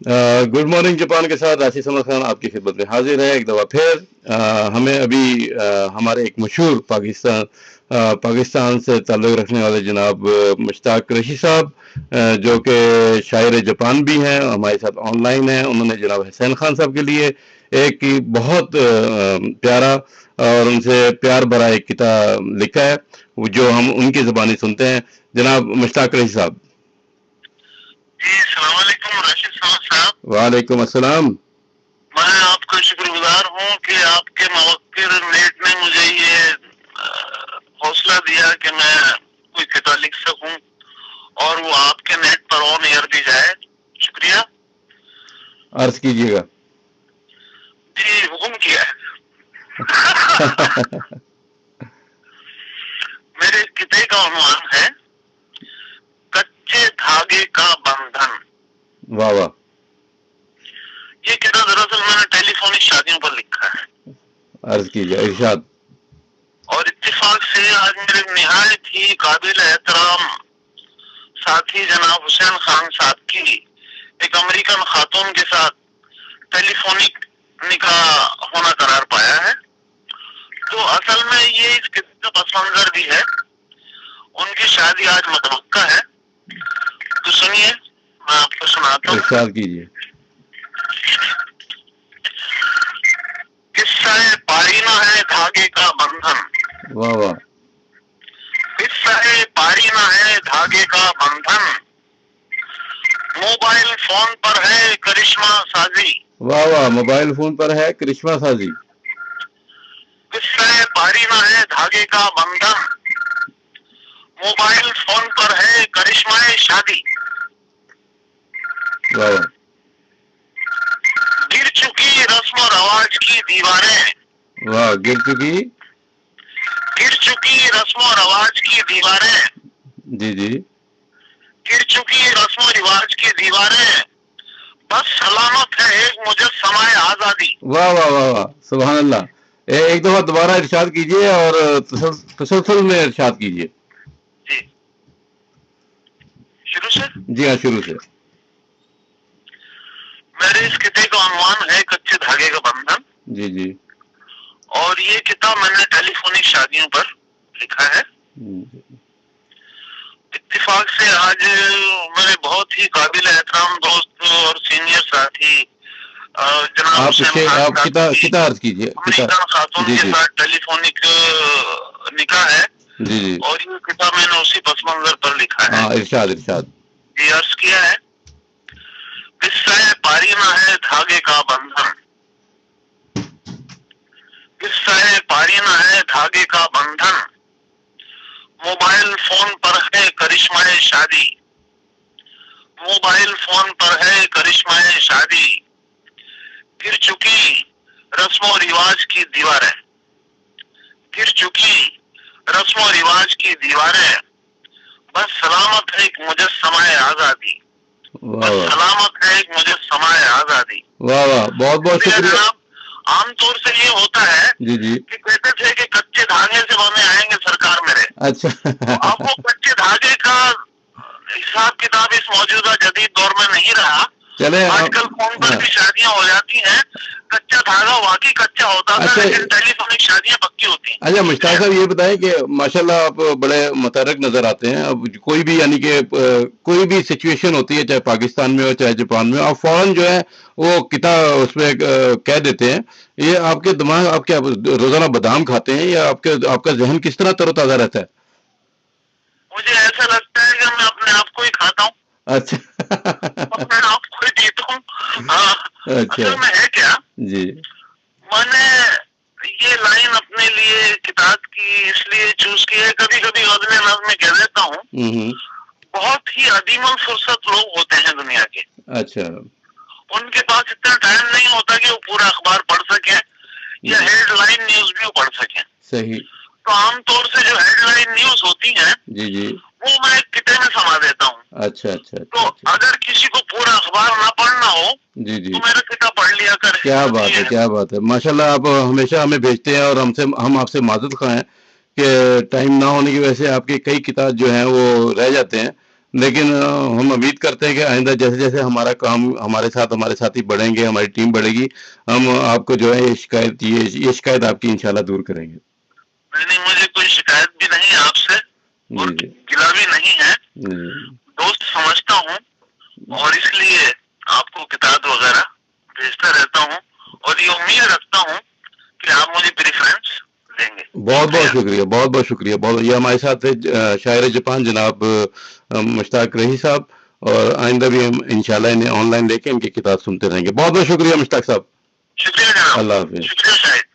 Good morning Japan کے ساتھ راشد احمد خان آپ کی خدمت میں حاضر ہے ایک دفعہ پھر. ہمیں ابھی ہمارے ایک مشہور پاکستان سے تعلق رکھنے والے جناب مشتاق قریشی صاحب جو کہ شاعر جاپان بھی ہیں ہمارے ساتھ آن لائن ہیں. انہوں نے جناب حسین خان صاحب کے لیے ایک بہت پیارا اور ان سے پیار بھرا ایک کتاب لکھا ہے جو ہم ان کی زبانی سنتے ہیں. جناب مشتاق قریشی صاحب. جی السلام علیکم راشد صاحب. وعلیکم السلام. میں آپ کا شکر گزار ہوں کہ آپ کے موقر نیٹ نے مجھے یہ حوصلہ دیا کہ میں کوئی کتاب لکھ سکوں اور وہ آپ کے نیٹ پر آن ایئر دی جائے. شکریہ. عرض کیجیے گا. جی حکم کیا ہے. میرے کتاب کا عنوان ہے کچے دھاگے کا بندھن. واہ واہ. یہ کتاب دراصل میں نے ٹیلی فونک شادیوں پر لکھا ہے. عرض کیجیے ارشاد. اور اتفاق سے آج میرے نہایت ہی قابل احترام ساتھی جناب حسین خان صاحب کی ایک امریکن خاتون کے ساتھ ٹیلی فونک نکاح ہونا قرار پایا ہے. تو اصل میں یہ اس کتاب کا پس منظر بھی ہے. ان کی شادی آج متوقع ہے. تو سنیے میں آپ کو سناتا ہوں. ارشاد کیجیے. قصہ پارینہ ہے دھاگے کا بندھن. واہ واہ. قصہ پارینہ ہے دھاگے کا بندھن. موبائل فون پر ہے کرشمہ سازی. واہ واہ. موبائل فون پر ہے کرشمہ سازی. قصہ پارینہ ہے دھاگے کا بندھن. موبائل فون پر ہے کرشمہ شادی. واہ واہ. گر چکی رسم و رواج کی دیواریں. واہ. گر چکی رسم و رواج کی دیواریں. جی جی. گر چکی رسم و رواج کی دیواریں. بس سلامت ہے ایک مجسمہ آزادی. واہ واہ واہ واہ. سبحان اللہ. ایک دفعہ دوبارہ ارشاد کیجیے اور تسلسل میں ارشاد کیجیے. جی شروع سے. جی ہاں شروع سے. میرے اس کتاب کا عنوان ہے کچے دھاگے کا بندھن. جی جی. اور یہ کتاب میں نے ٹیلی فونک شادیوں پر لکھا ہے. اتفاق سے آج میرے بہت ہی قابل احترام دوست اور سینئر ساتھی جناب آپ کتاب عرض کیجیے. امریکن خاتون کے ساتھ ٹیلی فونک نکاح ہے. جی جی. اور یہ کتاب میں نے اسی پس منظر پر لکھا ہے. ارشاد ارشاد. یہ عرض کیا ہے قصہ پارینہ ہے دھاگے کا بندھن. قصہ پارینہ ہے دھاگے کا بندھن. موبائل فون پر ہے کرشمہ شادی. موبائل فون پر ہے کرشمہ شادی. گر چکی رسم و رواج کی دیواریں. گر چکی رسم و رواج کی دیواریں. بس سلامت ہے ایک مجسمہ آزادی. بس سلامت ہے ایک مجسمہ آزادی. واہ واہ. بہت بہت شکریہ. عام طور سے یہ ہوتا ہے جی جی. کہ کہتے تھے کہ کچے دھاگے سے بنے آئیں گے سرکار میرے. اچھا. اب وہ کچے دھاگے کا حساب کتاب اس موجودہ جدید دور میں نہیں رہا. چلے آج کل فون پر بھی شادیاں ہو جاتی ہیں. کچا دھاگا واقعی کچا ہوتا تھا لیکن ٹیلی فونک شادیاں پکی ہوتی ہیں. اچھا مشتاق صاحب یہ بتائیں کہ ماشاءاللہ آپ بڑے متحرک نظر آتے ہیں. اب کوئی بھی یعنی کہ کوئی بھی سچویشن ہوتی ہے چاہے پاکستان میں ہو چاہے جاپان میں آپ فوراً جو ہے وہ کتاب اس میں کہہ دیتے ہیں. یہ آپ کے دماغ آپ کیا روزانہ بادام کھاتے ہیں یا آپ کا ذہن کس طرح تر و تازہ رہتا ہے؟ مجھے ایسا لگتا ہے کہ میں اپنے آپ کو ہی کھاتا ہوں. اچھا. اپنے آپ کو ہی پیتا ہوں. اچھا میں ہے کیا جی. میں نے یہ لائن اپنے لیے کتاب کی اس لیے چوز کی ہے. کبھی کبھی غزل نظم میں کہہ دیتا ہوں بہت ہی عدیم الفرصت لوگ ہوتے ہیں دنیا کے. اچھا. ان کے پاس اتنا ٹائم نہیں ہوتا کہ وہ پورا اخبار پڑھ سکیں یا ہیڈ لائن نیوز بھی پڑھ سکیں. صحیح. تو عام طور سے جو ہیڈ لائن نیوز ہوتی ہیں جی جی وہ میں کتے میں سما دیتا ہوں. اچھا اچھا. تو اگر کسی کو پورا اخبار نہ پڑھنا ہو جی جی تو میرا کتاب پڑھ لیا کر. کیا بات ہے کیا بات ہے. ماشاءاللہ آپ ہمیشہ ہمیں بھیجتے ہیں اور ہم آپ سے معذرت خواہ ہیں کہ ٹائم نہ ہونے کی وجہ سے آپ کے کئی کتاب جو ہیں وہ رہ جاتے ہیں. لیکن ہم امید کرتے ہیں کہ آئندہ جیسے جیسے ہمارا کام ہمارے ساتھ ہمارے ساتھی بڑھیں گے، ہماری ٹیم بڑھے گی، ہم آپ کو جو ہے یہ شکایت آپ کی انشاءاللہ دور کریں گے۔ نہیں، مجھے کوئی شکایت بھی نہیں آپ سے اور جی جی گلا بھی نہیں ہے، جی دوست سمجھتا ہوں اور اس لیے آپ کو کتاب وغیرہ بھیجتا رہتا ہوں اور یہ امید رکھتا ہوں کہ آپ مجھے پریفرنس دیں گے۔ بہت بہت شکریہ، بہت بہت شکریہ۔ یہ ہمارے ساتھ ہے شاعر جاپان جناب مشتاق رہی صاحب، اور آئندہ بھی ہم انشاءاللہ انہیں آن لائن لے کے ان کی کتاب سنتے رہیں گے۔ بہت بہت شکریہ مشتاق صاحب، شکریہ جناب، اللہ حافظ۔ شکریہ شاہد۔